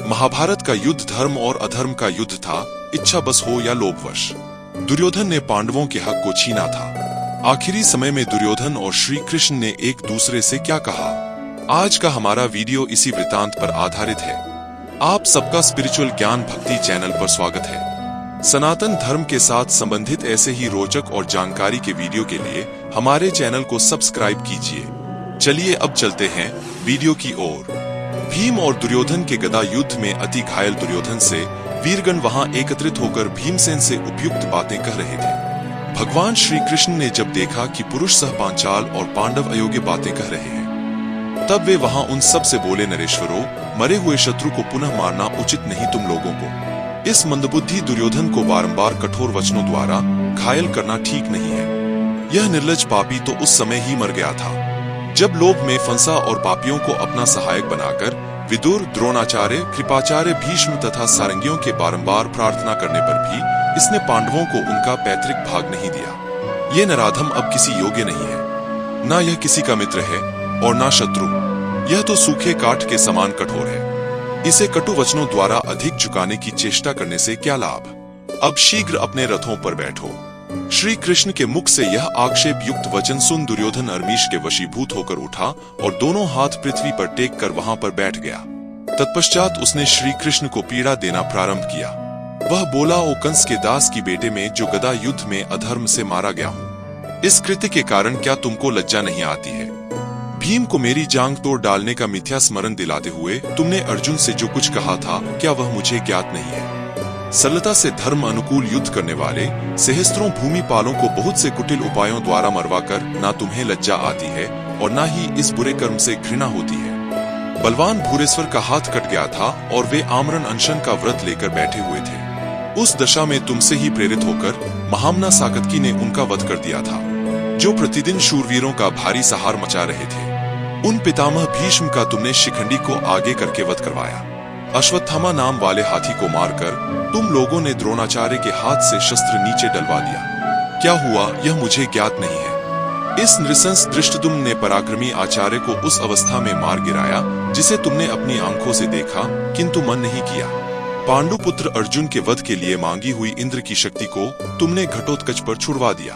महाभारत का युद्ध धर्म और अधर्म का युद्ध था, इच्छा बस हो या लोभवश। दुर्योधन ने पांडवों के हक को छीना था। आखिरी समय में दुर्योधन और श्री कृष्ण ने एक दूसरे से क्या कहा? आज का हमारा वीडियो इसी वृतांत पर आधारित है। आप सबका स्पिरिचुअल ज्ञान भक्ति चैनल पर स्वागत है। सनातन धर्म के साथ संबंधित ऐसे ही रोचक और जानकारी के वीडियो के लिए हमारे चैनल को सब्सक्राइब कीजिए। चलिए अब चलते हैं वीडियो की ओर। भीम और दुर्योधन के गदा युद्ध में अति घायल दुर्योधन से वीरगण वहां एकत्रित होकर भीमसेन से उपयुक्त बातें कह रहे थे। भगवान श्री कृष्ण ने जब देखा कि पुरुष सह पांचाल और पांडव अयोग्य बातें कह रहे हैं, तब वे वहां उन सब से बोले, नरेश्वरों, मरे हुए शत्रु को पुनः मारना उचित नहीं तुम लोगों को। इस मंदबुद्धि दुर्योधन को बारंबार कठोर वचनों द्वारा घायल करना ठीक नहीं है। यह निर्लज पापी तो उस समय ही मर गया था जब लोभ में फंसा और पापियों को अपना सहायक बनाकर विदुर, द्रोणाचार्य, कृपाचार्य, भीष्म तथा सारंगियों के बारंबार प्रार्थना करने पर भी इसने पांडवों को उनका पैतृक भाग नहीं दिया। ये नराधम अब किसी योग्य नहीं है, ना यह किसी का मित्र है और ना शत्रु। यह तो सूखे काठ के समान कठोर है। इसे कटु वचनों द्वारा अधिक झुकाने की चेष्टा करने से क्या लाभ? अब शीघ्र अपने रथों पर बैठो। श्री कृष्ण के मुख से यह आक्षेप युक्त वचन सुन दुर्योधन अर्मीश के वशीभूत होकर उठा और दोनों हाथ पृथ्वी पर टेक कर वहां पर बैठ गया। तत्पश्चात उसने श्री कृष्ण को पीड़ा देना प्रारंभ किया। वह बोला, ओ कंस के दास की बेटे में जो गदा युद्ध में अधर्म से मारा गया हूँ, इस कृत्य के कारण क्या तुमको लज्जा नहीं आती है? भीम को मेरी जांग तोड़ डालने का मिथ्या स्मरण दिलाते हुए तुमने अर्जुन से जो कुछ कहा था, क्या वह मुझे ज्ञात नहीं है? सरलता से धर्म अनुकूल युद्ध करने वाले सहस्त्रों भूमिपालों को बहुत से कुटिल उपायों द्वारा मरवाकर ना तुम्हें लज्जा आती है और ना ही इस बुरे कर्म से घृणा होती है। बलवान भूरेश्वर का हाथ कट गया था और वे आमरण अनशन का व्रत लेकर बैठे हुए थे। उस दशा में तुमसे ही प्रेरित होकर महामना साकतकी ने उनका वध कर दिया था, जो प्रतिदिन शूरवीरों का भारी सहार मचा रहे थे। उन पितामह भीष्म का तुमने शिखंडी को आगे करके वध करवाया। अश्वत्थामा नाम वाले हाथी को मारकर तुम लोगों ने द्रोणाचार्य के हाथ से शस्त्र नीचे डलवा दिया। क्या हुआ यह मुझे ज्ञात नहीं है। इस नृशंस धृष्टद्युम्न ने पराक्रमी आचार्य को उस अवस्था में मार गिराया जिसे तुमने अपनी आंखों से देखा किंतु मन नहीं किया। पांडुपुत्र अर्जुन के वध के लिए मांगी हुई इंद्र की शक्ति को तुमने घटोत्कच पर छुड़वा दिया।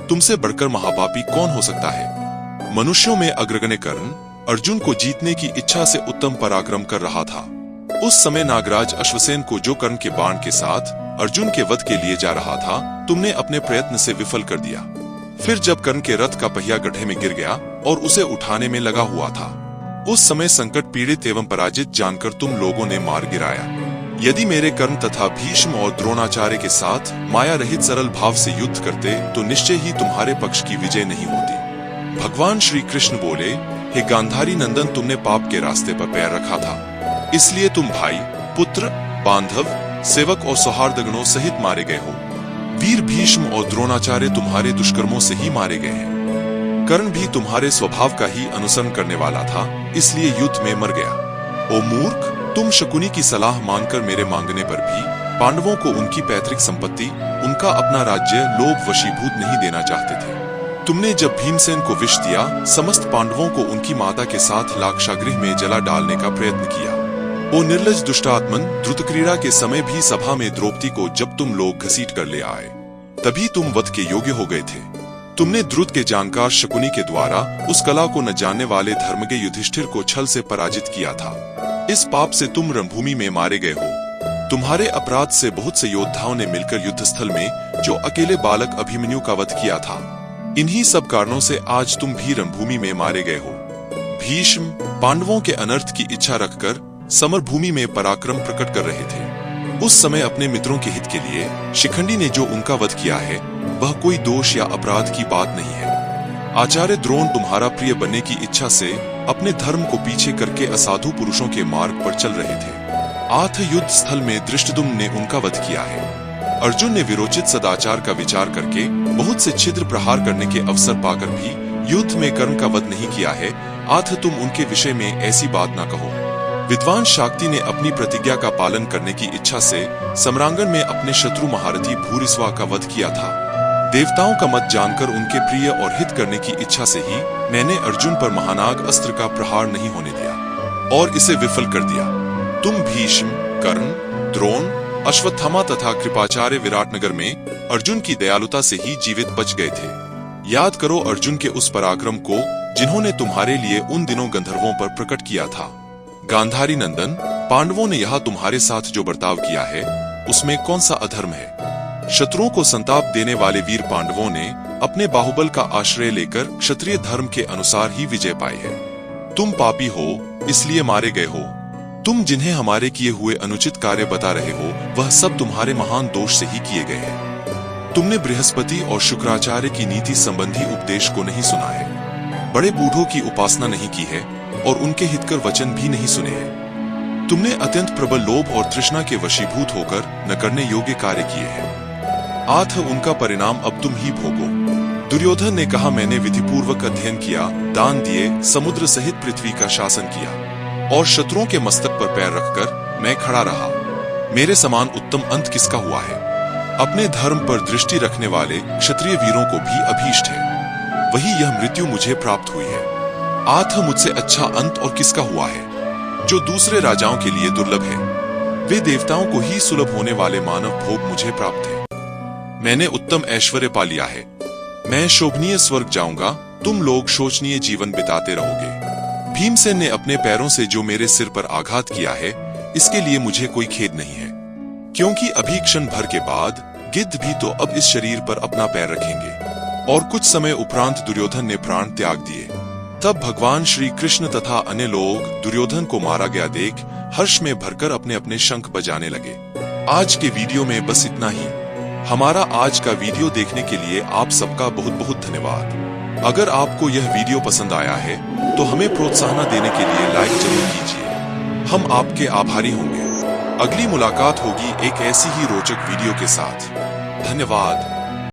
तुमसे बढ़कर महापापी कौन हो सकता है? मनुष्यों में अग्रगण्य कर्ण अर्जुन को जीतने की इच्छा से उत्तम पराक्रम कर रहा था। उस समय नागराज अश्वसेन को जो कर्ण के बाण के साथ अर्जुन के वध के लिए जा रहा था, तुमने अपने प्रयत्न से विफल कर दिया। फिर जब कर्ण के रथ का पहिया गड्ढे में गिर गया और उसे उठाने में लगा हुआ था, उस समय संकट पीड़ित एवं पराजित जानकर तुम लोगों ने मार गिराया। यदि मेरे कर्ण तथा भीष्म और द्रोणाचार्य के साथ माया रहित सरल भाव से युद्ध करते तो निश्चय ही तुम्हारे पक्ष की विजय नहीं होती। भगवान श्री कृष्ण बोले, हे गांधारी नंदन, तुमने पाप के रास्ते पर पैर रखा था, इसलिए तुम भाई, पुत्र, बांधव, सेवक और सौहार्दगणों सहित मारे गए हो। वीर भीष्म और द्रोणाचार्य तुम्हारे दुष्कर्मों से ही मारे गए हैं। कर्ण भी तुम्हारे स्वभाव का ही अनुसरण करने वाला था, इसलिए युद्ध में मर गया। ओ मूर्ख, तुम शकुनी की सलाह मानकर मेरे मांगने पर भी पांडवों को उनकी पैतृक संपत्ति, उनका अपना राज्य लोभ वशीभूत नहीं देना चाहते थे। तुमने जब भीमसेन को विष दिया, समस्त पांडवों को उनकी माता के साथ लाक्षागृह में जला डालने का प्रयत्न किया। ओ निर्लज दुष्टात्मन, द्रुत क्रीड़ा के समय भी सभा में द्रौपदी को जब तुम लोग घसीट कर ले आए, तभी तुम वध के योग्य हो गए थे। तुमने द्रुत के जानकार शकुनी के द्वारा उस कला को न जानने वाले धर्मज्ञ युधिष्ठिर को छल से पराजित किया था। इस पाप से तुम रणभूमि में मारे गए हो। तुम्हारे अपराध से बहुत से योद्धाओं ने मिलकर युद्धस्थल में जो अकेले बालक अभिमन्यु का वध किया था। इन्हीं सब कारणों से आज तुम भी रणभूमि में मारे गए हो। भीष्म पांडवों के अनर्थ की इच्छा रखकर समर भूमि में पराक्रम प्रकट कर रहे थे। उस समय अपने मित्रों के हित के लिए शिखंडी ने जो उनका वध किया है, वह कोई दोष या अपराध की बात नहीं है। आचार्य द्रोण तुम्हारा प्रिय बनने की इच्छा से अपने धर्म को पीछे करके असाधु पुरुषों के मार्ग पर चल रहे थे। आथ युद्ध स्थल में धृष्टद्युम्न ने उनका वध किया है। अर्जुन ने विरोचित सदाचार का विचार करके बहुत से छिद्र प्रहार करने के अवसर पाकर भी युद्ध में कर्ण का वध नहीं किया है। आथ तुम उनके विषय में ऐसी बात ना कहो। विद्वान शाक्ति ने अपनी प्रतिज्ञा का पालन करने की इच्छा से सम्रांगण में अपने शत्रु महारथी भूरिश्वा का वध किया था। देवताओं का मत जानकर उनके प्रिय और हित करने की इच्छा से ही मैंने अर्जुन पर महानाग अस्त्र का प्रहार नहीं होने दिया और इसे विफल कर दिया। तुम भीष्म, कर्ण, द्रोण, अश्वत्थामा तथा कृपाचार्य विराटनगर में अर्जुन की दयालुता से ही जीवित बच गए थे। याद करो अर्जुन के उस पराक्रम को जिन्होंने तुम्हारे लिए उन दिनों गंधर्वों पर प्रकट किया था। गांधारी नंदन, पांडवों ने यहाँ तुम्हारे साथ जो बर्ताव किया है उसमें कौन सा अधर्म है? शत्रुओं को संताप देने वाले वीर पांडवों ने अपने बाहुबल का आश्रय लेकर क्षत्रिय धर्म के अनुसार ही विजय पाई है। तुम पापी हो इसलिए मारे गए हो। तुम जिन्हें हमारे किए हुए अनुचित कार्य बता रहे हो वह सब तुम्हारे महान दोष से ही किए गए हैं। तुमने बृहस्पति और शुक्राचार्य की नीति संबंधी उपदेश को नहीं सुना है, बड़े बूढ़ों की उपासना नहीं की है और उनके हितकर वचन भी नहीं सुने हैं। तुमने अत्यंत प्रबल लोभ और तृष्णा के वशीभूत होकर न करने योग्य कार्य किए हैं। आठ उनका परिणाम अब तुम ही भोगो। दुर्योधन ने कहा, मैंने विधिपूर्वक अध्ययन किया, दान दिए, समुद्र सहित पृथ्वी का शासन किया और शत्रुओं के मस्तक पर पैर रखकर मैं खड़ा रहा। मेरे समान उत्तम अंत किसका हुआ है? अपने धर्म पर दृष्टि रखने वाले क्षत्रिय वीरों को भी अभीष्ट है, वही यह मृत्यु मुझे प्राप्त हुई है। आठ मुझसे अच्छा अंत और किसका हुआ है? जो दूसरे राजाओं के लिए दुर्लभ है, वे देवताओं को ही सुलभ होने वाले मानव भोग मुझे प्राप्त है। मैंने उत्तम ऐश्वर्य पा लिया है, मैं शोभनीय स्वर्ग जाऊंगा, तुम लोग शोचनीय जीवन बिताते रहोगे। भीमसेन ने अपने पैरों से जो मेरे सिर पर आघात किया है इसके लिए मुझे कोई खेद नहीं है, क्योंकि अभी क्षण भर के बाद गिद्ध भी तो अब इस शरीर पर अपना पैर रखेंगे। और कुछ समय उपरांत दुर्योधन ने प्राण त्याग दिए। तब भगवान श्री कृष्ण तथा अन्य लोग दुर्योधन को मारा गया देख हर्ष में भरकर अपने अपने शंख बजाने लगे। आज के वीडियो में बस इतना ही। हमारा आज का वीडियो देखने के लिए आप सबका बहुत बहुत धन्यवाद। अगर आपको यह वीडियो पसंद आया है तो हमें प्रोत्साहन देने के लिए लाइक जरूर कीजिए, हम आपके आभारी होंगे। अगली मुलाकात होगी एक ऐसी ही रोचक वीडियो के साथ। धन्यवाद।